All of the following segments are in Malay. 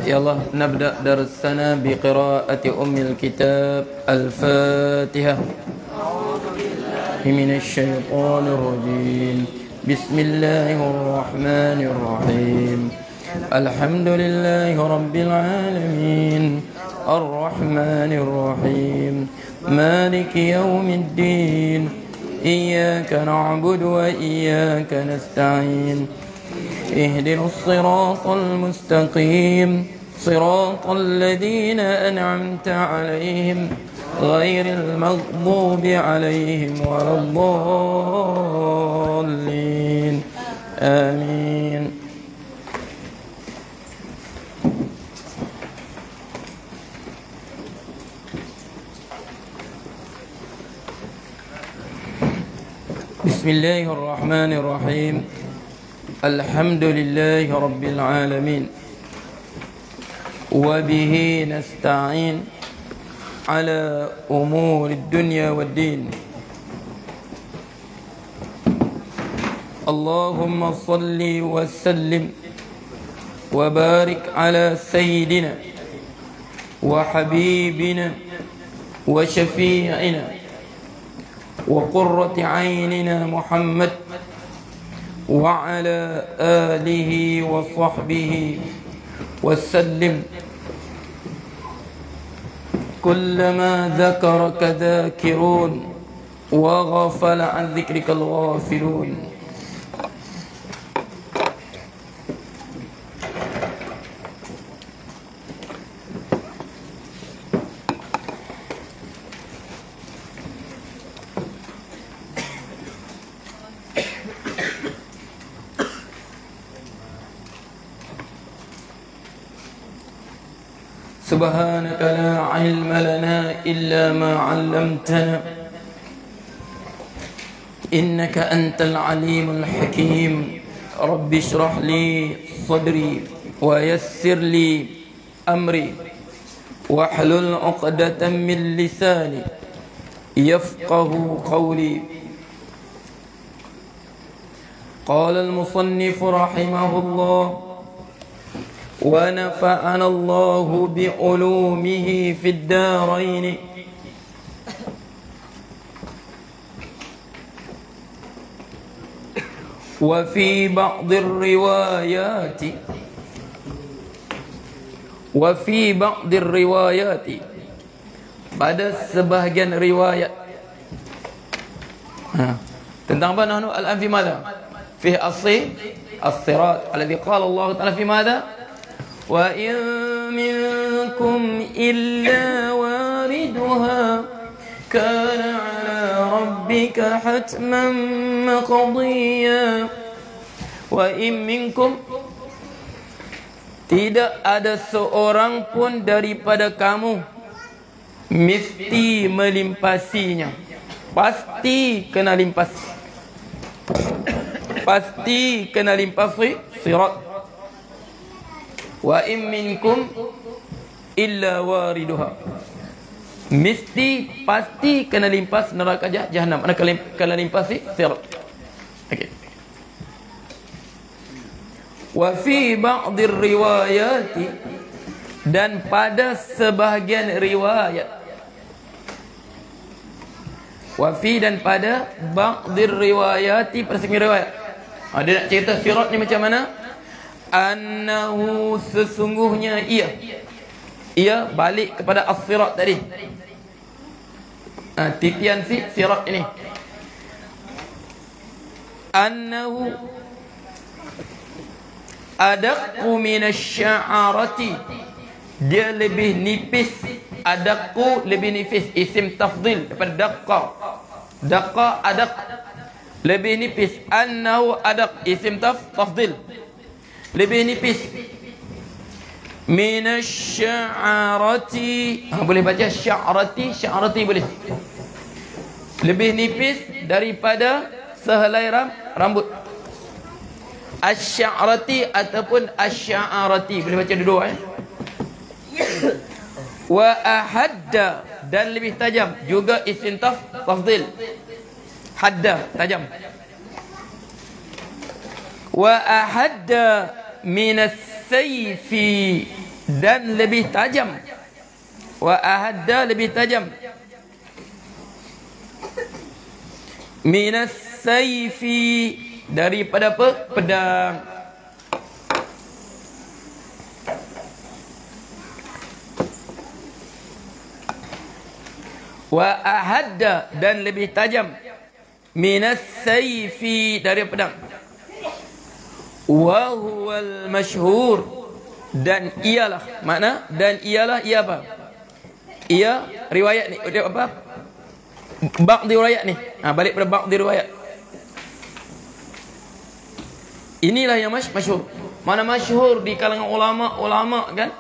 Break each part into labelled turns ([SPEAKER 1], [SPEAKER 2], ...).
[SPEAKER 1] يلا نبدأ درسنا بقراءة أم الكتاب الفاتحة. من الشيطان الرجيم. بسم الله الرحمن الرحيم. الحمد لله رب العالمين الرحمن الرحيم مالك يوم الدين إياك نعبد وإياك نستعين اهدنا الصراط المستقيم صراط الذين أنعمت عليهم غير المغضوب عليهم ولا الضالين آمين. بسم الله الرحمن الرحيم. الحمد لله رب العالمين وبه نستعين على أمور الدنيا والدين. اللهم صل وسلم وبارك على سيدنا وحبيبنا وشفيعنا وقرة عيننا محمد وعلى آله وصحبه وسلم. كلما ذكرك ذاكرون وغفل عن ذكرك الغافلون. سبحانك لا علم لنا إلا ما علمتنا إنك أنت العليم الحكيم. رب اشرح لي صدري ويسر لي أمري واحلل عقدة من لساني يفقه قولي. قال المصنف رحمه الله ونفعنا الله بعلومه في الدارين. وفي بعض الروايات pada sebahagian riwayat tentang apa nahnu al-an fi madza fi as-sirat alladhi qala Allah ta'ala fi madza wa in minkum illa wariduha kana ala rabbika hatman maqdiya. Wa in minkum, tidak ada seorang pun daripada kamu mesti melimpasinya, pasti kena limpasi, pasti kena limpasi sirat. Wa in minkum illa wariduha, mesti pasti kena limpas neraka jahannam, kena limpasi sirat. Okey. Wa fi ba'dhi riwayati, dan pada sebahagian riwayat. Wa fi, dan pada ba'dhi riwayati, pada sebahagian riwayat. Dia nak cerita sirat ni macam mana? Annahu, sesungguhnya ia balik kepada as-sirat tadi. Titian sirat ini. Annahu adaqqu minasy'arati, dia lebih nipis. Adaqqu lebih nipis, isim tafdil daripada daqqa. Daqqa adaq, lebih nipis. Annahu adaq, isim tafdil, lebih nipis. Minasy'arati, boleh baca sya'rati boleh. Lebih nipis daripada sehelai rambut. Asy-sya'rati ataupun asy-sya'arati, boleh baca dua-dua. Wa ahadda, dan lebih tajam juga, isim tafdil. Hadda, tajam. Wa ahadda minas sayfi dan lebih tajam. Wa ahadda lebih tajam. Minas sayfi daripada apa? Pedang. Wa ahadda dan lebih tajam. Minas sayfi dari pedang. Wa huwal masyhur dan ialah, makna dan ialah ia apa? Ia riwayat ni apa? Ba'd riwayat ni. Balik pada ba'd riwayat. Inilah yang masyhur. Mana masyhur di kalangan ulama kan?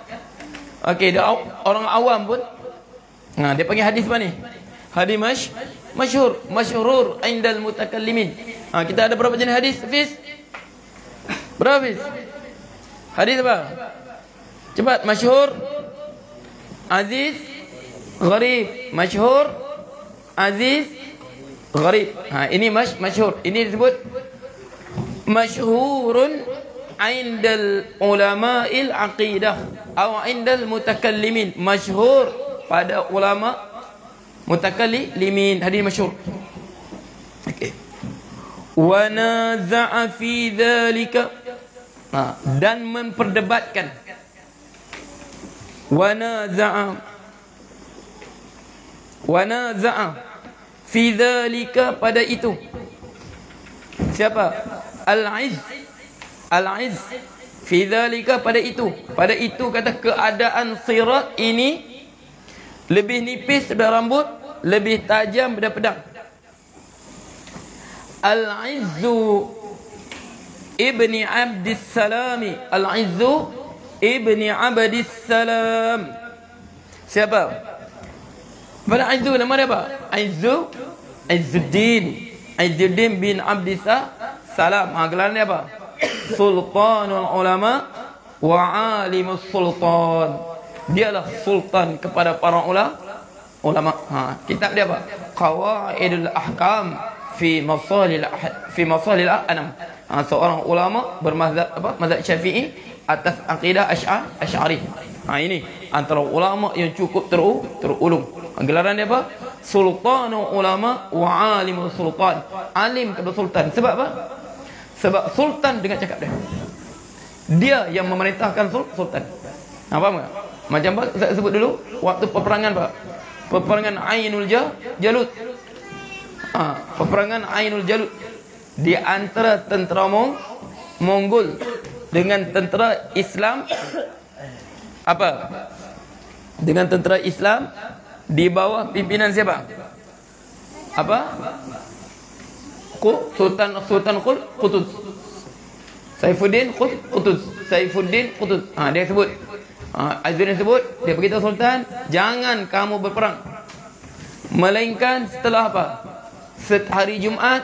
[SPEAKER 1] Okey, orang awam pun dia panggil hadis apa ni? Hadis masyhur, masyhurur indal mutakallimin. Kita ada berapa jenis hadis, Hafiz? Berapa, Hafiz? Hadis apa? Cepat, masyhur, aziz, gharib. Masyhur, aziz, gharib. Ini masyhur. Ini disebut masyhurun indal ulama'il aqidah atau indal mutakallimin. Masyhur pada ulama mutakallimin. Hadis masyhur. Okey. Wa naza'a fi dhalika, dan memperdebatkan. Wa naza'a fi dhalika, pada itu. Siapa? Al-Izz fi dhalika, pada itu. Pada itu kata keadaan sirat ini lebih nipis daripada rambut, lebih tajam daripada pedang. Al-Izzu ibni Abdissalami. Al-Izzu ibni Abdissalam. Siapa? Pada Izzu nama dia apa? Izzuddin bin Abdissalam. Gelar dia apa? Sultanul ulama wa alimus sultan. Dialah sultan kepada para ulama. Kitab dia apa? Qawaidul ahkam fi masalil anam. Seorang ulama bermazhab mazhab Syafi'i atas akidah Asy'ari. Ini antara ulama yang cukup terulung. Gelaran dia apa? Sultanul ulama wa alimul sultan. Alim kepada sultan. Sebab apa? Sebab sultan dengan cakap dia. Dia yang memerintahkan sultan. Faham tak? Macam apa saya sebut dulu waktu peperangan apa? Peperangan Ainul Jalut. Peperangan Ainul Jalut di antara tentera Mongol dengan tentera Islam. Apa? Dengan tentera Islam di bawah pimpinan siapa? Apa? Sultan Qutuz. Saifuddin Qutuz. Dia sebut. Azzuddin sebut, dia beritahu sultan, jangan kamu berperang melainkan setelah apa? Hari Jumaat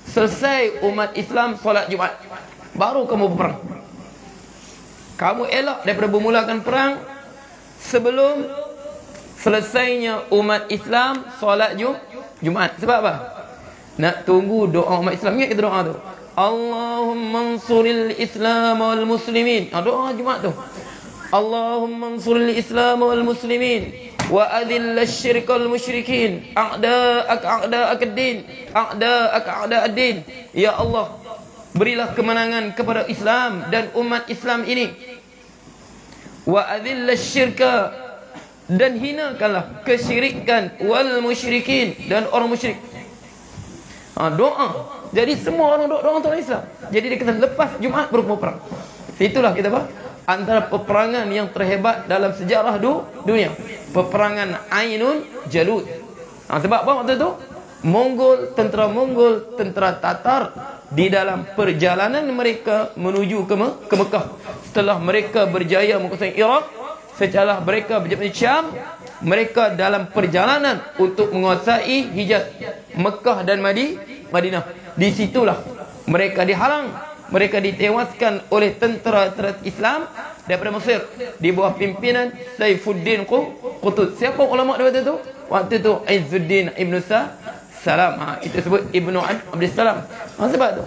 [SPEAKER 1] selesai umat Islam solat Jumaat, baru kamu berperang. Kamu elak daripada memulakan perang sebelum selesainya umat Islam solat Jumaat. Sebab apa? Nak tunggu doa umat Islam. Ingat kita doa tu, Allahumma ansuril Islam wal muslimin. Doa Jumaat tu, Allahumma ansuril Islam wal muslimin wa adhill asy-syirka wal musyrikin a'da'ak ad-din. Ya Allah, berilah kemenangan kepada Islam dan umat Islam ini. Wa adhill asy-syirka, dan hinakanlah kesyirikan, wal musyrikin, dan orang musyrik. Doa. Jadi semua orang doa untuk Islam. Jadi dia kata lepas Jumaat baru perang. Itulah kita apa? Antara peperangan yang terhebat dalam sejarah dunia. Peperangan Ainul Jalut. Sebab apa waktu itu? Tentera Mongol, tentera Tatar di dalam perjalanan mereka menuju ke Mekah. Setelah mereka berjaya menguasai Iraq, setelah mereka berjaya di Syam, mereka dalam perjalanan untuk menguasai Hijaz, Mekah dan Madinah. Di situlah mereka dihalang. Mereka ditewaskan oleh tentera Islam daripada Mesir di bawah pimpinan Saifuddin Qutuz. Siapa ulama waktu itu? Waktu itu Izzuddin Ibn Salam. Itu sebut Ibnu Abdissalam. Sebab tu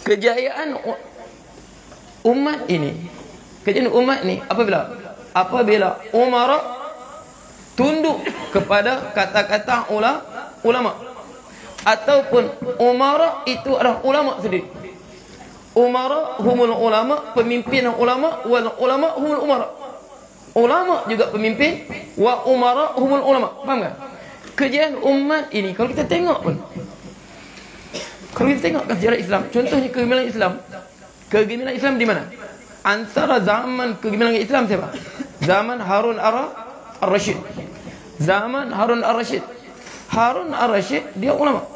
[SPEAKER 1] kejayaan umat ini Kerajaan umat ni apabila umara tunduk kepada kata-kata ulama, ataupun umara itu adalah ulama sendiri. Umara humul ulama, pemimpin ulama, wal ulama humul umara. Ulama juga pemimpin, wa umara humul ulama. Faham tak? Kejadian umat ini kalau kita tengok pun, kalau kita tengok sejarah Islam, contohnya kegemilangan Islam di mana? Antara zaman kegemilangan Islam siapa? Zaman Harun ar-Rasyid. Zaman Harun ar-Rasyid. Harun ar-Rasyid dia ulama.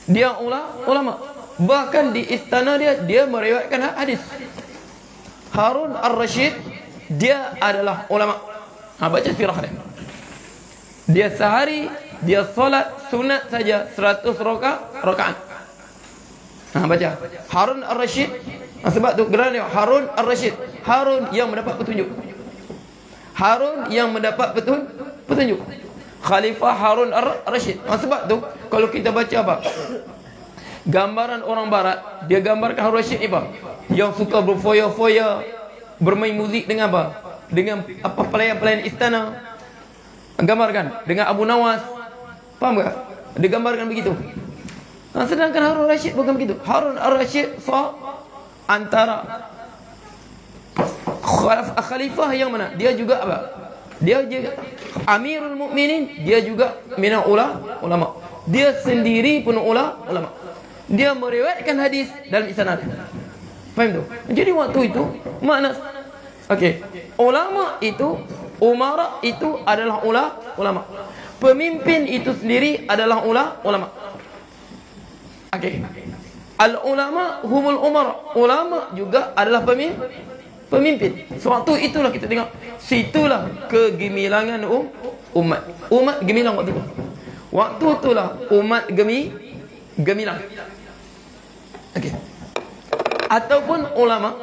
[SPEAKER 1] Dia ulama. Bahkan di istana dia meriwayatkan hadis. Harun ar-Rasyid dia adalah ulama. Baca sirah dia. Dia sehari dia solat sunat saja 100 rakaat. Baca Harun ar-Rasyid. Sebab tu gelar dia Harun ar-Rasyid. Harun yang mendapat petunjuk. Harun yang mendapat petunjuk. Khalifah Harun ar-Rasyid. Sebab tu kalau kita baca apa? Gambaran orang barat, dia gambarkan Harun ar-Rasyid ni apa? Yang suka berfoya-foya, bermain muzik dengan apa? Dengan apa pelayan-pelayan istana. Gambarkan dengan Abu Nawas. Faham tak? Dia gambarkan begitu. Sedangkan Harun ar-Rasyid bukan begitu. Harun ar-Rasyid antara khalifah yang mana? Dia juga apa? Dia juga Amirul Mukminin, dia juga minal ulama. Dia sendiri pun ulama. Dia meriwayatkan hadis dalam isnad. Faham tu? Jadi waktu itu makna ulama itu, umara itu adalah ulama. Pemimpin itu sendiri adalah ulama. Al-ulama humul umara. Ulama juga adalah pemimpin. Sewaktu itulah kita tengok, situlah kegemilangan umat. Umat gemilang waktu itu. Waktu itulah umat gemilang. Ataupun ulama.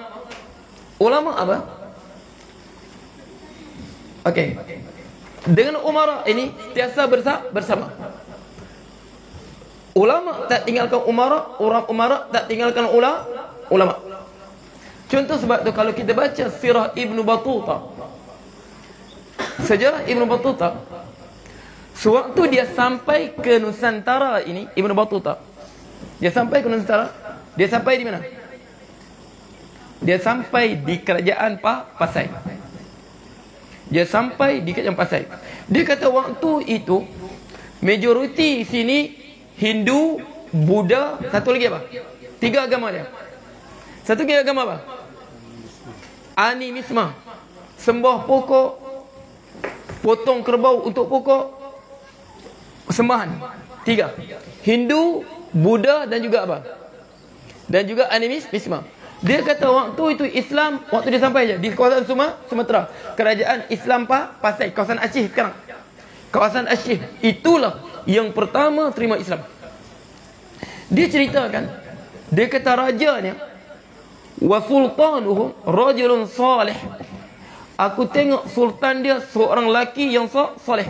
[SPEAKER 1] Ulama apa? Dengan umara ini sentiasa bersama. Ulama tak tinggalkan umara, orang umara tak tinggalkan ulama. Contoh sebab tu kalau kita baca sirah Ibn Battuta, sejarah Ibn Battuta, sewaktu dia sampai ke Nusantara ini, Ibn Battuta, dia sampai ke Nusantara, dia sampai di mana? Dia sampai di kerajaan Pasai. Dia sampai di kerajaan Pasai. Dia kata waktu itu majoriti sini Hindu, Buddha, satu lagi apa? 3 agama dia. Satu lagi agama apa? Animisme. Sembah pokok, potong kerbau untuk pokok, sembahan. 3. Hindu, Buddha dan juga apa? Dan juga animisme. Dia kata waktu itu Islam, waktu dia sampai je di kawasan Sumatera, kerajaan Islam Pasai, kawasan Aceh sekarang. Kawasan Aceh itulah yang pertama terima Islam. Dia ceritakan, dia kata rajanya, wa sultanuhum rajulun salih. Aku tengok sultan dia seorang lelaki yang soleh.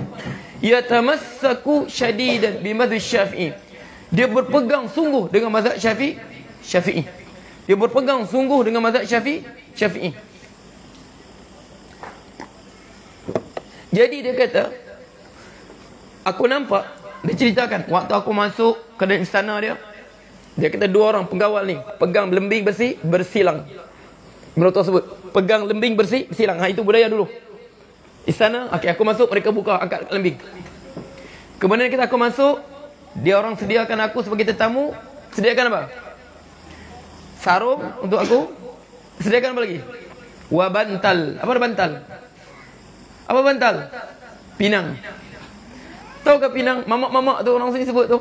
[SPEAKER 1] Yatamassaku syadidan bi madhhab Syafi'i. Dia berpegang sungguh dengan mazhab Syafi'i. Dia berpegang sungguh dengan mazhab Syafi'i. Jadi dia kata, aku nampak, dia ceritakan waktu aku masuk ke dalam istana dia kata 2 orang pengawal ni pegang lembing besi bersilang. Menurut tersebut, pegang lembing bersilang. Itu budaya dulu. Istana, aku masuk, mereka buka angkat lembing. Kemudian kita aku masuk, dia orang sediakan aku sebagai tetamu, sediakan apa? Sarung untuk aku. Sediakan apa lagi? Bantal. Apa bantal? Apa bantal? Pinang. Tahu ke pinang? Mamak-mamak tu orang sini sebut tu.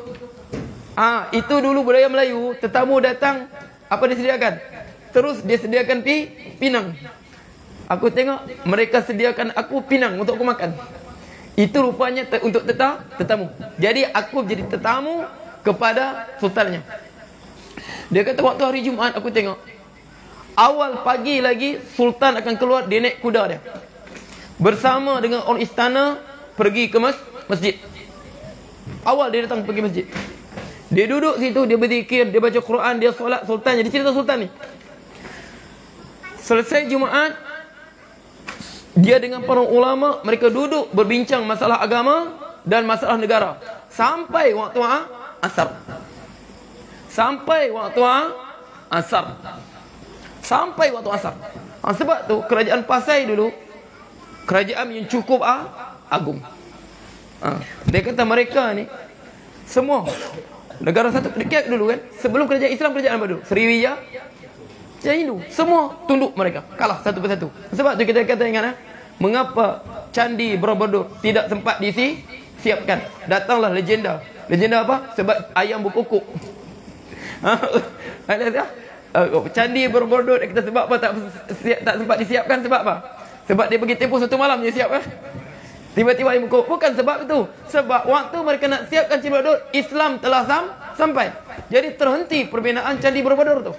[SPEAKER 1] Itu dulu budaya Melayu. Tetamu datang, apa dia sediakan? Terus dia sediakan pinang. Aku tengok mereka sediakan aku pinang untuk aku makan. Itu rupanya untuk tetamu. Jadi aku jadi tetamu kepada sultannya. Dia kata waktu hari Jumaat aku tengok, awal pagi lagi sultan akan keluar, dia naik kuda dia, bersama dengan orang istana pergi ke masjid. Awal dia datang pergi masjid. Dia duduk situ, dia berzikir, dia baca Quran, dia solat sultan. Jadi cerita sultan ni, Selesai Jumaat, dia dengan para ulama, mereka duduk berbincang masalah agama dan masalah negara. Sampai waktu asar. Sampai waktu asar. Sampai waktu asar. Sebab tu kerajaan Pasai dulu, kerajaan yang cukup agung. Dia kata mereka ni semua negara satu dekat dulu kan, sebelum kerajaan Islam, kerajaan apa dulu? Sriwijaya, kerajaan Hindu. Semua tunduk mereka, kalah satu persatu. Sebab tu kita kata ingat mengapa Candi Borobudur tidak sempat disiapkan. Datanglah legenda. Legenda apa? Sebab ayam berkokok. Candi Borobudur kita sebab apa tak sempat disiapkan, sebab apa? Sebab dia pergi tempoh satu malam dia siap tiba-tiba ayam berkokok. Bukan sebab itu. Sebab waktu mereka nak siapkan Candi Borobudur, Islam telah sampai. Jadi terhenti perbinaan Candi Borobudur tu.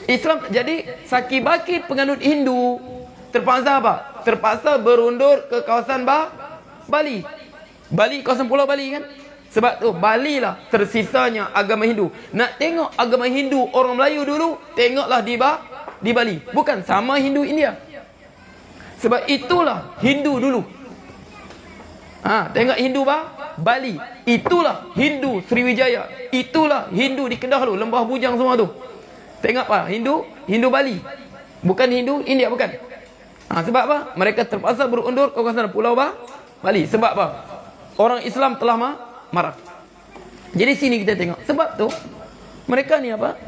[SPEAKER 1] Islam, jadi saki-baki penganut Hindu terpaksa apa? Terpaksa berundur ke kawasan Bali. Bali, kawasan Pulau Bali kan? Sebab tu Bali lah tersisanya agama Hindu. Nak tengok agama Hindu orang Melayu dulu, tengoklah di Bali. Bukan sama Hindu India. Sebab itulah Hindu dulu. Tengok Hindu Bali. Itulah Hindu Sriwijaya. Itulah Hindu di Kedah dulu, Lembah Bujang semua tu. Tengok apa? Hindu Bali. Bukan Hindu India, bukan. Sebab apa? Mereka terpaksa berundur ke kawasan Pulau Bali. Sebab apa? Orang Islam telah marah. Jadi sini kita tengok. Sebab tu mereka ni apa?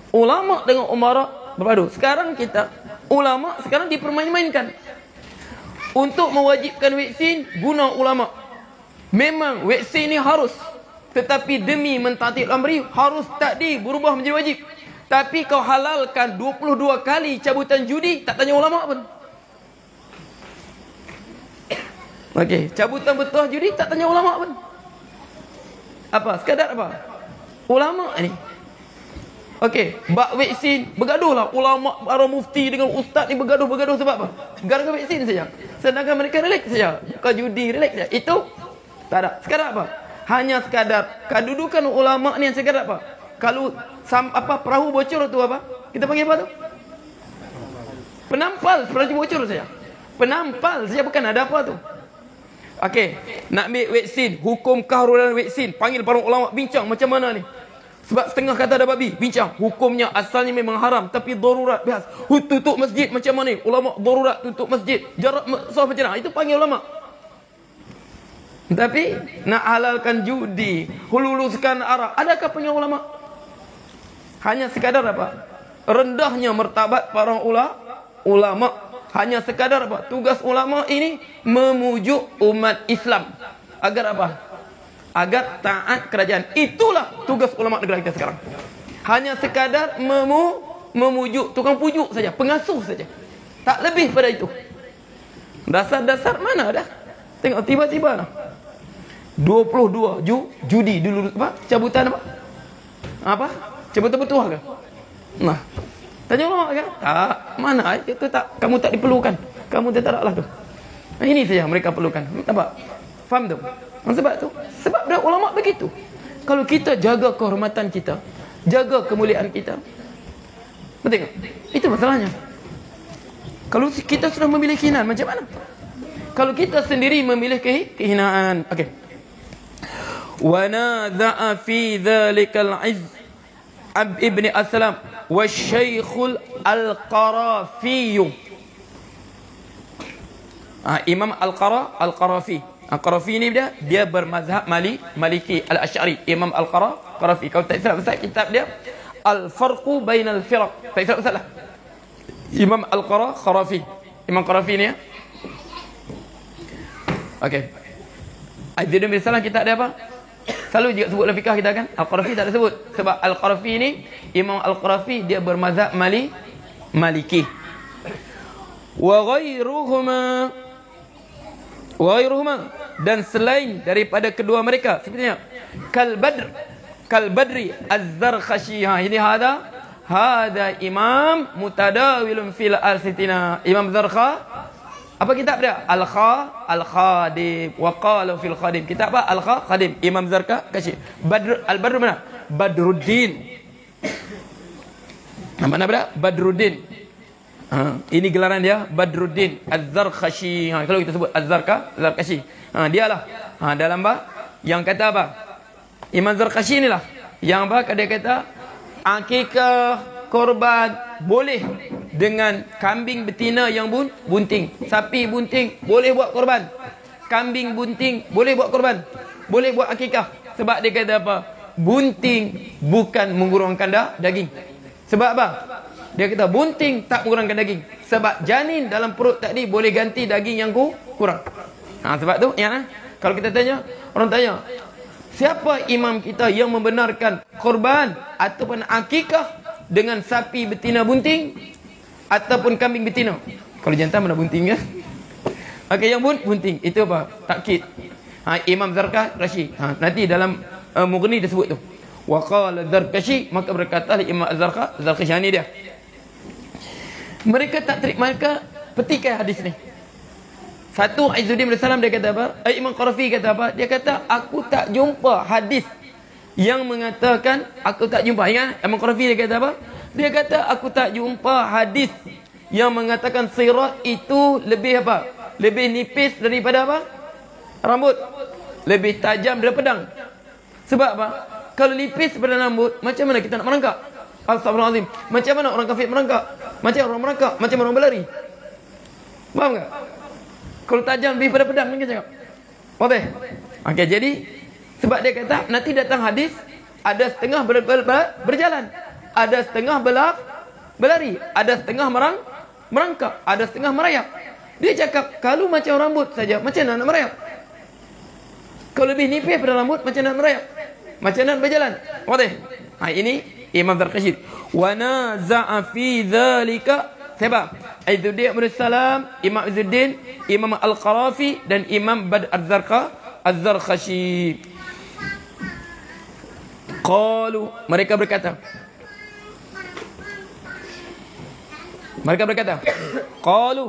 [SPEAKER 1] Ulama dengan umara berpadu. Sekarang kita ulama sekarang dipermain-mainkan. Untuk mewajibkan vaksin, guna ulama. Memang vaksin ni harus. Tetapi demi mentaati amri, harus takdir berubah menjadi wajib. Tapi kau halalkan 22 kali cabutan judi, tak tanya ulama pun. Okey, cabutan betul judi, tak tanya ulama pun. Apa? Sekadar apa? Ulama ni. Okey, bak vaksin, bergaduhlah ulama, para mufti dengan ustaz ni bergaduh sebab apa? Gara-gara vaksin saja. Sedangkan mereka relax saja. Bukan judi, relax saja. Itu tak ada. Sekadar apa? Hanya sekadar kedudukan ulama ni yang sekadar apa? Kalau perahu bocor tu apa? Kita panggil apa tu? Penampal, perahu bocor saja. Penampal saja, bukan ada apa tu. Okey, nak ambil vaksin, hukum keharulan vaksin, panggil para ulama bincang macam mana ni. Sebab setengah kata ada babi, bincang. Hukumnya asalnya memang haram, tapi darurat bias. Tutup masjid macam mana ni? Ulama darurat tutup masjid. Jarak sah macam mana? Itu panggil ulama. Tapi nak halalkan judi, hululuskan arak, adakah panggil ulama? Hanya sekadar apa? Rendahnya martabat para ulama. Hanya sekadar apa? Tugas ulama ini memujuk umat Islam. Agar apa? Agar taat kerajaan. Itulah tugas ulama negara kita sekarang. Hanya sekadar memujuk, tukang pujuk saja, pengasuh saja. Tak lebih pada itu. Dasar-dasar mana dah? Tengok tiba-tiba lah. 22 judi dulu apa? Cabutan apa? Apa? Cabutan bertuah ke? Nah, tanya ulama kan? Tak, mana itu tak, kamu tak diperlukan. Kamu tak lah tu. Nah, ini saja mereka perlukan. Nampak? Faham tu? Sebab tu, sebab dah ulama begitu. Kalau kita jaga kehormatan kita, jaga kemuliaan kita, betul tak? Itu masalahnya. Kalau kita sudah memilih kehinaan, macam mana? Kalau kita sendiri memilih kehinaan, okey. Wa nadha'a fi dhalikal izz ibn Aslam wa Syekhul Al-Qarafi. Imam Al-Qarafi. Al-Qarafi ni dia bermazhab Maliki Al-Asy'ari. Imam Al-Qarafi. Kalau tak salah besar kitab dia Al-Farqu Bainal Firaq. Tak salah. Imam Al-Qarafi. Imam Qarafi ni ya. Okey. Aidin bin Salam kitab dia apa? Selalu juga sebut dalam fikah kita kan. Al-Qarafi tak ada sebut. Sebab Al-Qarafi ni, Imam Al-Qarafi dia bermazhab Maliki. Wa ghairuhuma dan selain daripada kedua mereka, sepertinya Kal Badri Az-Zarkhashi. Ini hada imam mutadawilun fil al-sitina. Imam Zarkha. Apa kitab dia? Al-Khadim. Wa qala fil Khadim. Kitab apa? Al-Khadim. Imam Zarkhashi. Al-Badr mana? Badruddin. Mana berapa? Badruddin. Ini gelaran dia, Badruddin Az-Zarkashi. Kalau kita sebut Az-Zarkashi, dialah dalam yang kata apa? Imam Zarkashi inilah yang dia kata akikah korban boleh dengan kambing betina yang bunting. Sapi bunting boleh buat korban. Kambing bunting boleh buat korban. Boleh buat akikah. Sebab dia kata apa? Bunting bukan mengurangkan daging. Sebab apa? Dia kata bunting tak mengurangkan daging. Sebab janin dalam perut tadi boleh ganti daging yang kurang. Sebab tu kalau kita tanya, orang tanya, siapa imam kita yang membenarkan korban ataupun akikah dengan sapi betina bunting ataupun kambing betina? Kalau jantan mana bunting ya? Okey, yang bunting itu apa? Takkid. Imam Zarkashi. Nanti dalam Mughni disebut tu. Wa qala Zarkashi, maka berkata Imam Zarkashi ni dia. Mereka tak terima, mereka petikai hadis ni. Satu, Izzuddin bin Salam dia kata apa? Imam Qarafi kata apa? Dia kata aku tak jumpa hadis yang mengatakan, aku tak jumpa. Ingat Imam Qarafi dia kata apa? Dia kata aku tak jumpa hadis yang mengatakan sirat itu lebih apa? Lebih nipis daripada apa? Rambut. Lebih tajam daripada pedang. Sebab apa? Kalau nipis daripada rambut, macam mana kita nak merangkak? Astagfirullahaladzim. Macam mana orang kafir merangkak? Macam orang merangkak, macam orang berlari. Faham tak? Kalau tajam lebih pada pedang, mungkin cakap. Okey. Okey, jadi sebab dia kata nanti datang hadis ada setengah berjalan, ada setengah berlari, ada setengah merangkak, ada setengah merayap. Dia cakap kalau macam rambut saja, macam mana nak merayap? Kalau lebih nipis pada rambut, macam mana nak merayap? Macam mana nak berjalan? Okey. Ini Imam Zarkashi. Wa naza'a fi dzalika sebab Izzuddin bin Salam, Imam Izzuddin, Imam Al-Qarafi dan Imam Badr Az-Zarkashi. Qalu, mereka berkata. Qalu,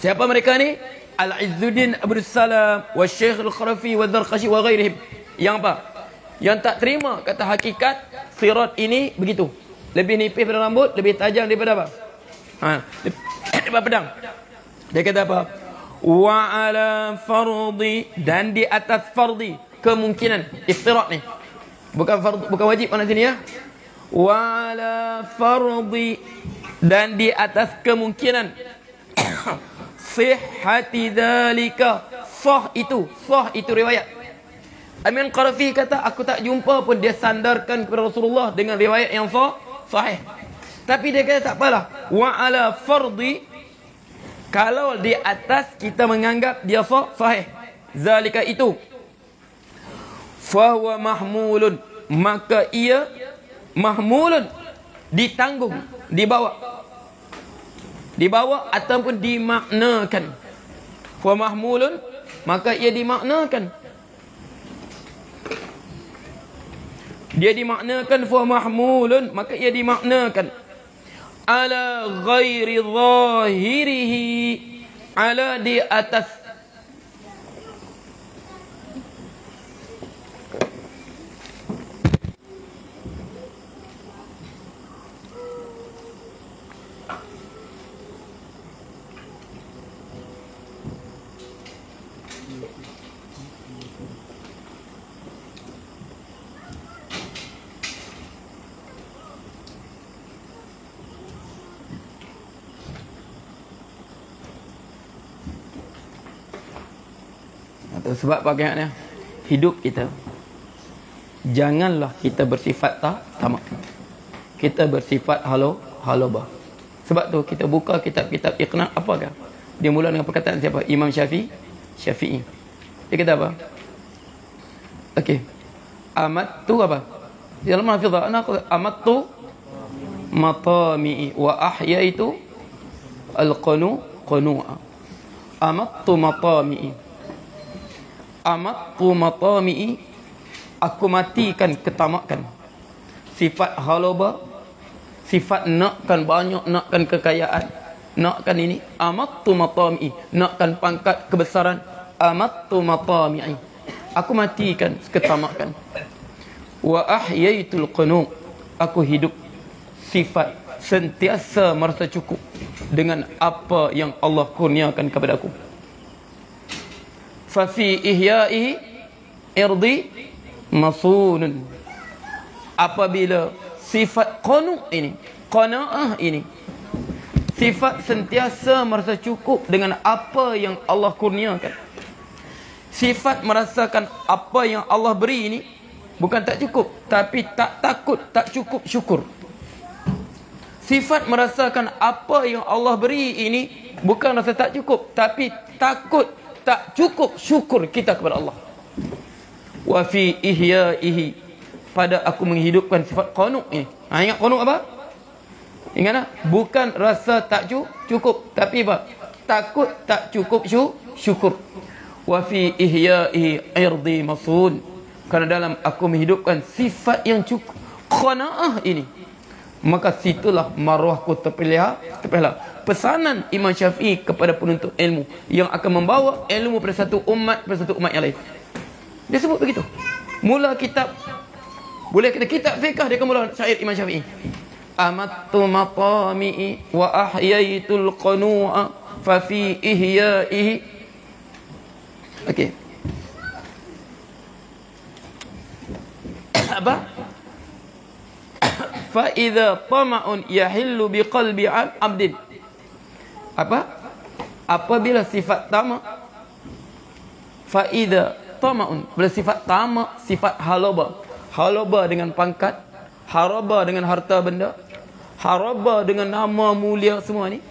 [SPEAKER 1] siapa mereka ni? Al-Izzuddin Abdul Salam wa Syekh Al-Qarafi wa Zarkashi wa ghairihim. Yang apa? Yang tak terima kata hakikat sirat ini begitu. Lebih nipis pada rambut, lebih tajam daripada apa? Daripada pedang. Dia kata apa? Wa ala fardi, dan di atas fardi, kemungkinan istirat ni. Bukan wajib pada sini ya. Wa ala fardi, dan di atas kemungkinan sihhati dzalika, sah itu riwayat. Imam Qarafi kata aku tak jumpa pun dia sandarkan kepada Rasulullah dengan riwayat yang sahih. Tapi dia kata tak apalah, wa ala fardi, kalau di atas kita menganggap dia sahih, zalika itu, fa huwa mahmulun, maka ia mahmulun, ditanggung, dibawa ataupun dimaknakan. Wa mahmulun, maka ia dimaknakan. Dia dimaknakan fa mahmulun, maka ia dimaknakan ala ghairi zahirihi, ala di atas sebab bagaimana hidup kita, janganlah kita bersifat tamak. Kita bersifat halobah. Sebab tu kita buka kitab-kitab Iqna, apakah? Dia mula dengan perkataan siapa? Imam Syafi'i. Dia kata apa? Okey. Amat tu apa? Dalam hafizah amat tu matami'i wa ahyaitu al-qunu'a. Amat tu matami'i. Amattu matami'i, aku matikan ketamakan. Sifat halaba, sifat nakkan banyak, nakkan kekayaan, nakkan ini. Amattu matami'i, nakkan pangkat kebesaran. Amattu matami'i, aku matikan ketamakan. wa ahyaitul qunut, aku hidup sifat sentiasa merasa cukup dengan apa yang Allah kurniakan kepada aku. Fa fi ihya'i irdi masunun, apabila sifat qunut ini, qanaah ini, sifat sentiasa merasa cukup dengan apa yang Allah kurniakan, sifat merasakan apa yang Allah beri ini, bukan tak cukup, tapi tak takut, tak cukup syukur. Sifat merasakan apa yang Allah beri ini bukan rasa tak cukup, tapi takut, tak cukup syukur kita kepada Allah. Wa fi ihya'ihi, pada aku menghidupkan sifat qunut ini. Ingat qunut apa? Ingat tak? Bukan rasa tak cukup, tapi apa? Takut, tak cukup syukur. Wa fi ihya'ihi irdi masun, kerana dalam aku menghidupkan sifat yang cukup, qanaah ini, maka situlah maruahku terpelihara. Pesanan Imam Syafi'i kepada penuntut ilmu yang akan membawa ilmu pada satu umat yang lain. Dia sebut begitu. Mula kitab, boleh kata kitab fiqh, dia akan mula syair Imam Syafi'i. Amattu maqami'i wa ahyaitul qanu'a fa fi ihya'ihi. Okey. Apa? Fa idza tama'un yahillu biqalbi 'abdin. Apa? Apabila sifat tamak, fa idza tama'un, bila sifat tamak, sifat halaba dengan pangkat, haraba dengan harta benda, haraba dengan nama mulia, semua ni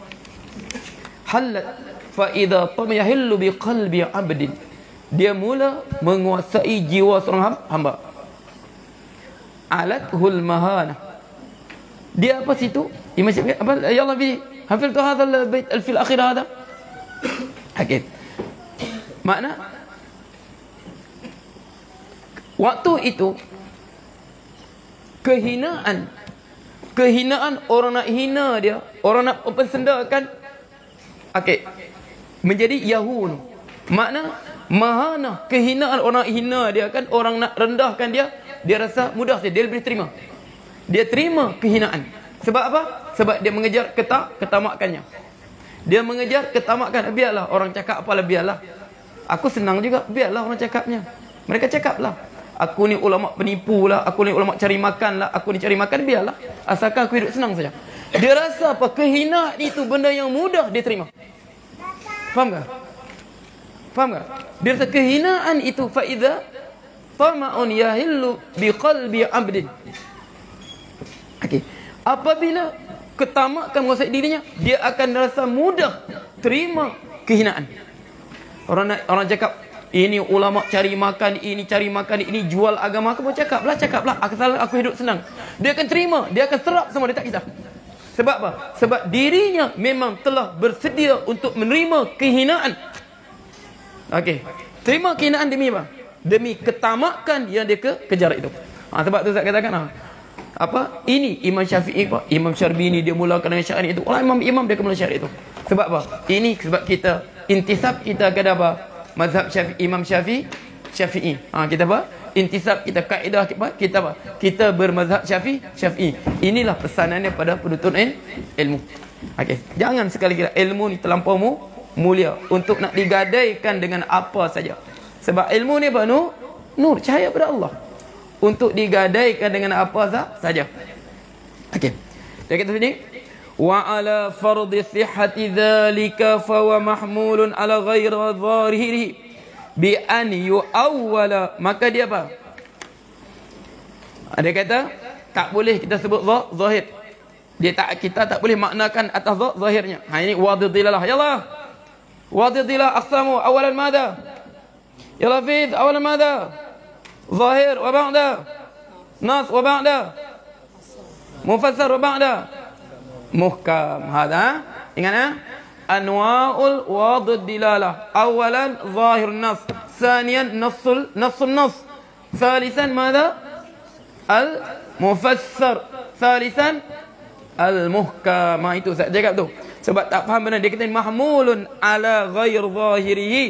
[SPEAKER 1] halat. Fa idza tama yahillu biqalbi 'abdin, dia mula menguasai jiwa seorang hamba. Alathul mahana, dia apa situ? Imam Syafi'i apa? Ya Allah bi hafiltu hadzal bait fil akhirah hada. Okey. Makna waktu itu kehinaan orang nak hina dia, orang nak mempersendakan, okey, menjadi yahun. Makna mahana, kehinaan orang nak hina dia kan, orang nak rendahkan dia, dia rasa mudah saja, dia boleh terima. Dia terima kehinaan. Sebab apa? Sebab dia mengejar ketamakannya. Dia mengejar ketamakan. Biarlah orang cakap apalah, biarlah. Aku senang juga, biarlah orang cakapnya. Mereka cakaplah. Aku ni ulama penipu lah, aku ni ulama cari makan lah, aku ni cari makan, biarlah. Asalkan aku hidup senang saja. Dia rasa apa? Kehinaan itu benda yang mudah dia terima. Faham tak? Faham tak? Dia rasa kehinaan itu faidha tama'un yahillu biqalbi 'abdin. Okey. Apabila ketamakan menguasai dirinya, dia akan rasa mudah terima kehinaan. Orang cakap ini ulama cari makan, ini jual agama, aku pun cakaplah, asal aku hidup senang. Dia akan terima, dia akan serap semua, dia tak kisah. Sebab apa? Sebab dirinya memang telah bersedia untuk menerima kehinaan. Okey. Terima kehinaan demi apa? Demi ketamakan yang dia kejar itu. Sebab tu saya katakan apa? Ini Imam Syafi'i, Imam Syarbini dia mulakan dengan syair itu. Orang imam dia mula syair itu. Sebab apa? Ini sebab kita intisab kita kepada apa? Mazhab Syafi'i, Imam Syafi'i. Kita apa? Intisab kita, kaedah kita apa? Kita bermazhab Syafi'i. Inilah pesanannya pada penuntut ilmu. Okey. Jangan sekali-kali ilmu ni terlampau mulia untuk nak digadaikan dengan apa saja. Sebab ilmu ni apa? Nur, cahaya pada Allah, untuk digadaikan dengan apa saja. Okey. Dia kata sini, wa ala fardhi sihhati dzalika fa wa mahmulun ala ghairi dhahirihi bi an yu'awwala. Maka dia apa? Dia kata tak boleh kita sebut zahir. Kita tak boleh maknakan atas zahirnya. Ini wadhidilah. Ya Allah. Wadhidilah aqsamu awalan madha? Ya Lafidh, awalan madha? ظاهر وبعده نص وبعده مفسر وبعده محكم. هذا ingat انواع الواضح الدلاله. اولا ظاهر النص، ثانيا نص النص، ثالثا ماذا؟ المفسر، ثالثا المحكم. Itu saya cakap tu. Sebab tak faham benar, dia kata mahmulun ala ghair zahirihi,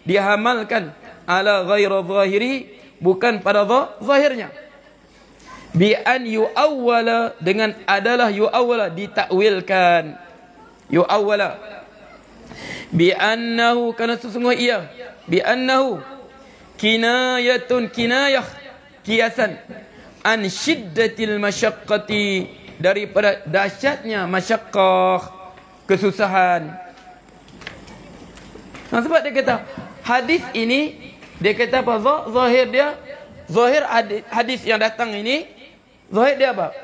[SPEAKER 1] dihamalkan ala ghair zahirihi, bukan pada zahirnya. bi an yu'awwala, dengan adalah yu'awwala, ditakwilkan. Yu'awwala bi annahu, karena sesungguhnya ia, bi annahu kinayatun, kinayah, kiasan, an syiddatil masyaqqati, daripada dahsyatnya masyaqqah, kesusahan. Nah, sebab dia kata hadis ini, dia kata apa? Zahir dia, zahir hadis yang datang ini, zahir dia apa?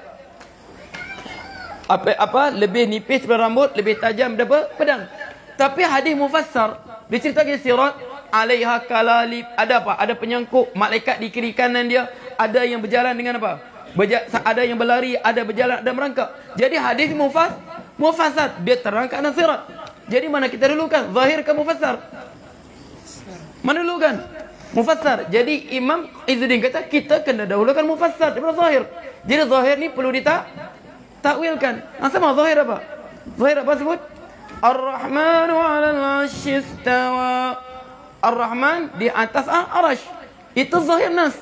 [SPEAKER 1] Apa lebih nipis daripada rambut, lebih tajam daripada pedang. Tapi hadis mufassar diceritakan sirat, alaiha kalalib, ada apa? Ada penyangkut malaikat di kiri kanan dia, ada yang berjalan dengan apa? Ada yang berlari, ada berjalan, ada merangkak. Jadi hadis mufassar, dia terangkat dan sirat. Jadi mana kita dulukan, zahir ke mufassar? Mana dulukan? Mufassar. Jadi Imam Izzuddin kata kita kena dahulukan mufassar daripada zahir. Jadi zahir ni perlu ditakwilkan. Sama zahir apa? Zahir apa sebut? Ar-Rahmanu 'alal 'arsy istawa. Ar-Rahman di atas arasy. Itu zahir nas.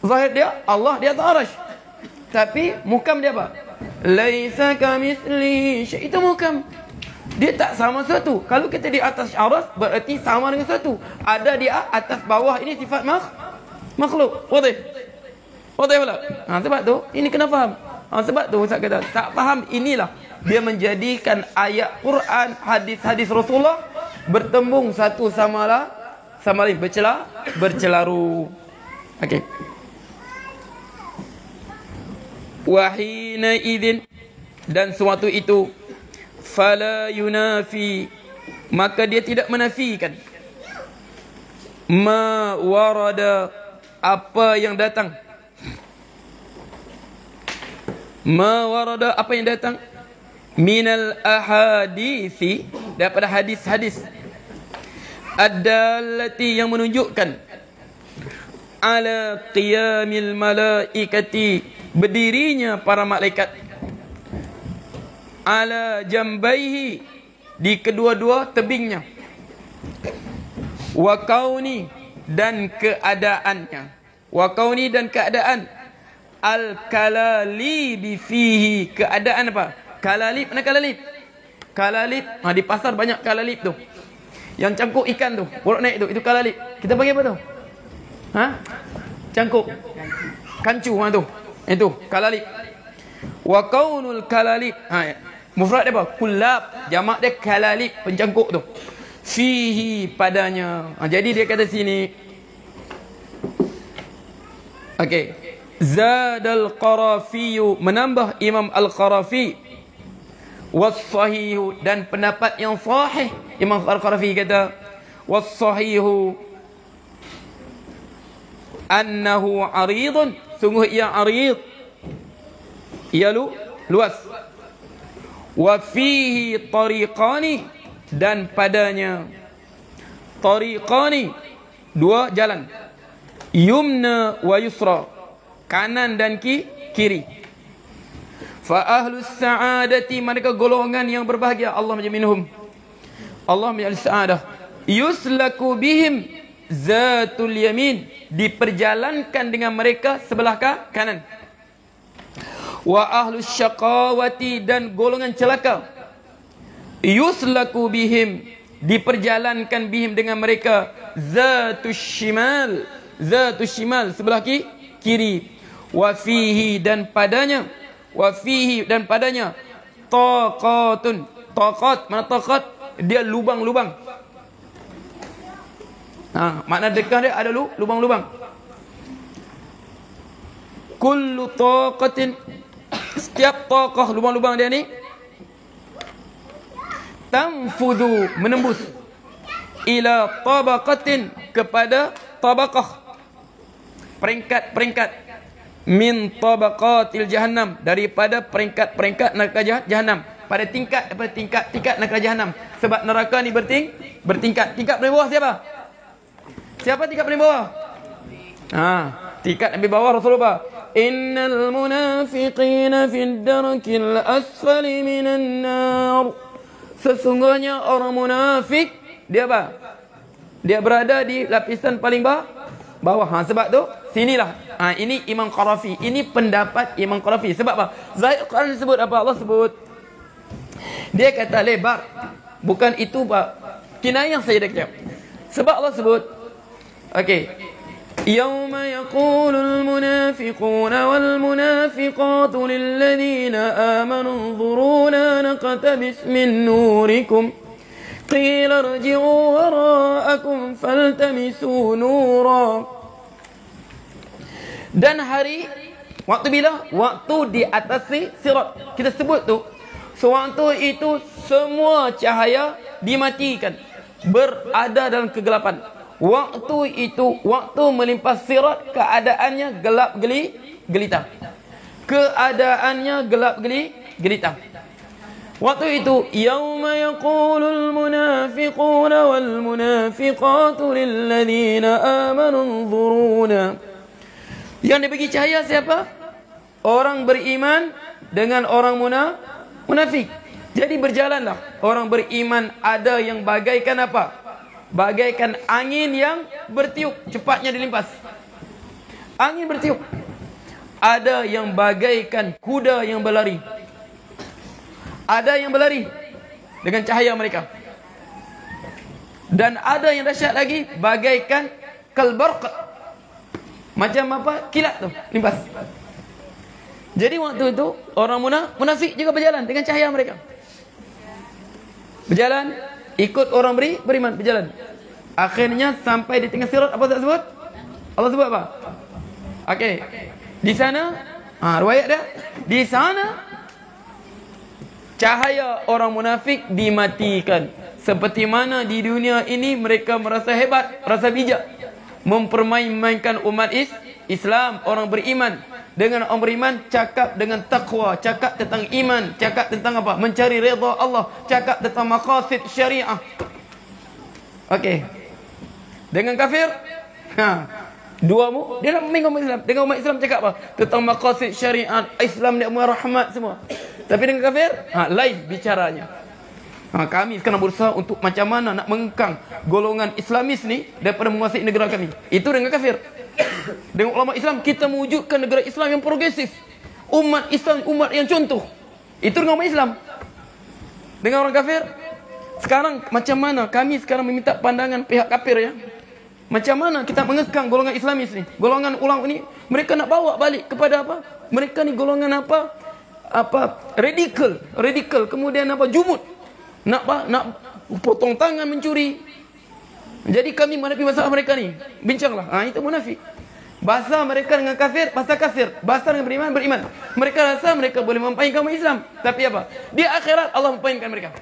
[SPEAKER 1] Zahir dia Allah di atas arasy. Tapi mukam dia apa? Laisa kamitslihi syai'. Itu mukam. Dia tak sama sesuatu. Kalau kita di atas arasy berarti sama dengan sesuatu. Ada di atas bawah, ini sifat makhluk. Wadih. Wadih pula. Sebab tu ini kena faham. Sebab tu Ustaz kata tak faham, inilah dia menjadikan ayat Quran, hadis-hadis Rasulullah bertembung satu sama lain, bercelaru. Okey. Wahina idzin, dan suatu itu, fala yunafi, maka dia tidak menafikan, ma warada, apa yang datang, ma warada, apa yang datang, minal ahadisi, daripada hadis-hadis, ad-dallati, yang menunjukkan, ala qiyamil malaikati, berdirinya para malaikat, ala jambaihi, di kedua-dua tebingnya, wa kauni, dan keadaannya, wa kauni, dan keadaan, al-kalalib fihi, keadaan apa? Kalalib, mana kalalib? Kalalib, di pasar banyak kalalib tu, yang cangkuk ikan tu, bolak naik tu, itu kalalib. Kita panggil apa tu? Cangkuk kancu tu. Itu kalalib. Wa kaunul kalalib, mufrad dia apa? Kullab, jamak dia kalalib, pencangkuk tu. Fihi, padanya. Jadi dia kata sini, okey, zadal Qarafi, menambah Imam Al-Qarafi, was-sahihu, dan pendapat yang sahih, Imam Al-Qarafi kata was-sahihu annahu aridun, sungguh ia arid, ia luas, wa fihi tariqani, dan padanya tariqani, dua jalan, yumna wa yusra, kanan dan kiri. Fa ahlus sa'adati, mereka golongan yang berbahagia, Allah menjadi minhum, Allah menjadi sa'adah, yuslaku bihim zatul yamin, diperjalankan dengan mereka sebelah kanan. Wa ahlus syaqawati, dan golongan celaka, yuslaku bihim, diperjalankan bihim, dengan mereka, zatus shimal, zatus shimal, sebelah kiri. Wa fihi, dan padanya, wa fihi, dan padanya, taqatun, taqat, mana taqat? Dia lubang-lubang. Makna dekah dia ada lubang-lubang. Kullu taqatin, setiap taqah, lubang-lubang dia ni, tanfudu, menembus, ila tabaqatin, kepada tabaqah, peringkat-peringkat, min tabaqatil jahannam, daripada peringkat-peringkat neraka jahannam, pada tingkat neraka jahannam. Sebab neraka ni bertingkat. Tingkat paling bawah siapa? Siapa tingkat paling bawah? Tingkat lebih bawah Rasulullah. Innal munafiqina fid darkil asfali minan nar. Sesungguhnya orang munafik, dia apa? Dia berada di lapisan paling bawah. Sebab tu Sinilah. Ini Imam Qarafi. Ini pendapat Imam Qarafi. Sebab apa? Zahir Quran sebut apa? Allah sebut. Dia kata lebar. Bukan itu Pak. Kinayah saya dah kata. Sebab Allah sebut. Okey. يوم يقول المنافقون والمنافقات للذين آمنوا انظرونا نقتبس من نوركم قيل ارجعوا وراءكم فالتمسوا نورا. Dan hari waktu bila? Waktu di atas sirat. Kita sebut tu. Sewaktu itu semua cahaya dimatikan. Berada dalam kegelapan. Waktu itu, waktu melimpas sirat, keadaannya gelap gelita. Keadaannya gelap gelita. Waktu itu, yauma yaqulul munafiquna wal munafiqatu lilladheena amanu unzuruna. Yang dibagi cahaya siapa? Orang beriman dengan orang munafik. Jadi berjalanlah. Orang beriman ada yang bagaikan apa? Bagaikan angin yang bertiup, cepatnya dilimpas. Angin bertiup. Ada yang bagaikan kuda yang berlari. Ada yang berlari dengan cahaya mereka. Dan ada yang dahsyat lagi, bagaikan kalbarq. Macam apa? Kilat tu, limpas. Jadi waktu itu orang munafik juga berjalan dengan cahaya mereka. Berjalan, ikut orang beriman berjalan. Akhirnya sampai di tengah sirat, apa tak sebut? Allah sebut apa? Okey. Di sana, riwayat dia, di sana cahaya orang munafik dimatikan. Seperti mana di dunia ini mereka merasa hebat, merasa bijak, mempermain-mainkan umat Islam, orang beriman. Dengan orang beriman, cakap dengan taqwa, cakap tentang iman, cakap tentang apa? Mencari redha Allah, cakap tentang maqasid syariah. Okey. Dengan kafir, dua dia nak mengingin umat Islam. Dengan umat Islam cakap apa? Tentang maqasid syariat, Islam dia rahmat semua. Tapi dengan kafir, lain bicaranya. Kami sekarang berusaha untuk macam mana nak mengekang golongan Islamis ni daripada menguasai negara kami. Itu dengan kafir. Dengan ulama Islam, kita mewujudkan negara Islam yang progresif. Umat Islam, umat yang contoh. Itu dengan umat Islam. Dengan orang kafir, sekarang macam mana kami sekarang meminta pandangan pihak kafir ya. Macam mana kita mengekang golongan Islamis ni? Golongan ulama ni, mereka nak bawa balik kepada apa? Mereka ni golongan apa? Radikal, kemudian apa? Jumud. Nak potong tangan, mencuri. Jadi kami menghadapi masalah mereka ni. Bincanglah. Itu munafik. Bahasa mereka dengan kafir, bahasa kafir. Bahasa dengan beriman. Mereka rasa mereka boleh mempainkan umat Islam. Tapi apa? Di akhirat Allah mempainkan mereka.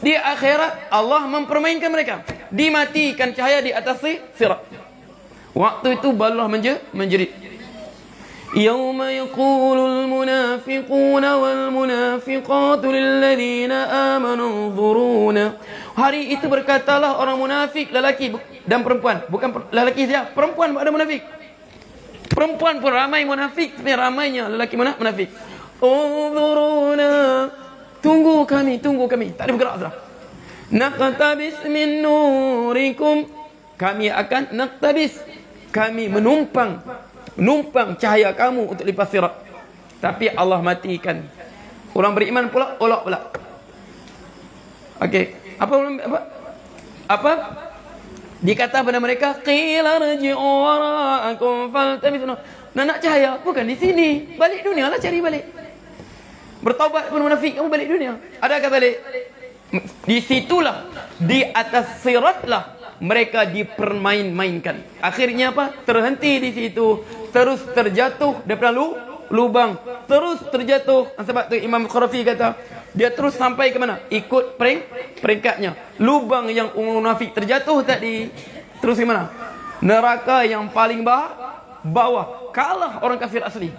[SPEAKER 1] Di akhirat Allah mempermainkan mereka. Dimatikan cahaya di atas sirat. Waktu itu barulah menjerit. Yauma yaqulul munafiquna wal munafiqatu lilladheena amanu unzuruna. Hari itu berkatalah orang munafik, lelaki dan perempuan. Bukan lelaki saja, perempuan ada munafik. Perempuan pun ramai munafik, seperti ramainya lelaki munafik. Unzuruna. Tunggu kami. Tak ada bergerak sudah. Naqtabis min nurikum. Kami akan naqtabis. Kami menumpang cahaya kamu untuk lipas sirat. Tapi Allah matikan. Orang beriman pula olak pula. Okey. Apa? Dikata pada mereka, qila rji'u wara'akum faltamisu. Nak cahaya bukan di sini. Balik dunia lah, cari balik. Bertaubat pun munafik, kamu balik dunia. Adakah balik? Di situlah, di atas siratlah mereka dipermain-mainkan. Akhirnya apa? Terhenti di situ. Terus terjatuh daripada lubang. Terus terjatuh. Sebab tu Imam Qarafi kata, dia terus sampai ke mana? Ikut peringkatnya. Lubang yang munafik terjatuh tadi, terus ke mana? Neraka yang paling bawah. Kalah orang kafir asli.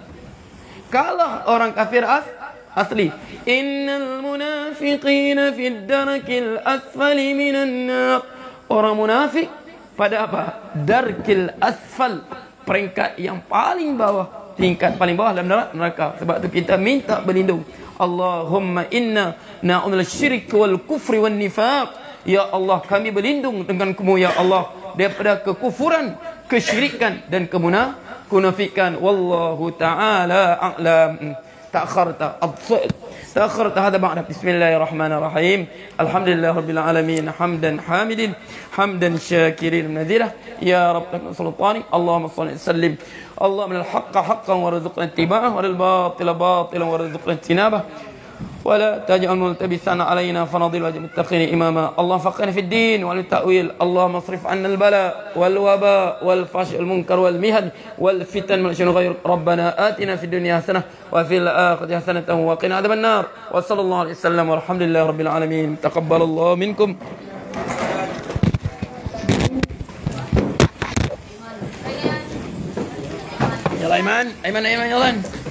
[SPEAKER 1] Asli. Innal munafiqina fid darkil asfali minan nar. Orang munafik pada apa? Darkil asfal, peringkat yang paling bawah, tingkat paling bawah dalam neraka. Sebab tu kita minta berlindung. Allahumma inna na'udzubillahi syirk wal kufri wan nifaq. Ya Allah, kami berlindung dengan-Mu ya Allah daripada kekufuran, kesyirikan dan kemunafikan. Wallahu ta'ala a'lam. تأخرت هذا بعد بسم الله الرحمن الرحيم الحمد لله رب العالمين حمدا حامدين حمدا شاكرين نذيرا يا رب سلطاني اللهم صل وسلم اللهم الحق حقا وارزقنا اتباعه والباطل باطلا وارزقنا اجتنابه ولا تجعل ملتبسا علينا فنضل وجه المتقين إماما اللهم فقهنا في الدين والتأويل اللهم اصرف عنا البلاء والوباء والفحش والمنكر والمهن والفتن من شر غيرك ربنا آتنا في الدنيا حسنة وفي الآخرة حسنة وقنا عذاب النار وصلى الله عليه وسلم والحمد لله رب العالمين تقبل الله منكم. يلا أيمن يلا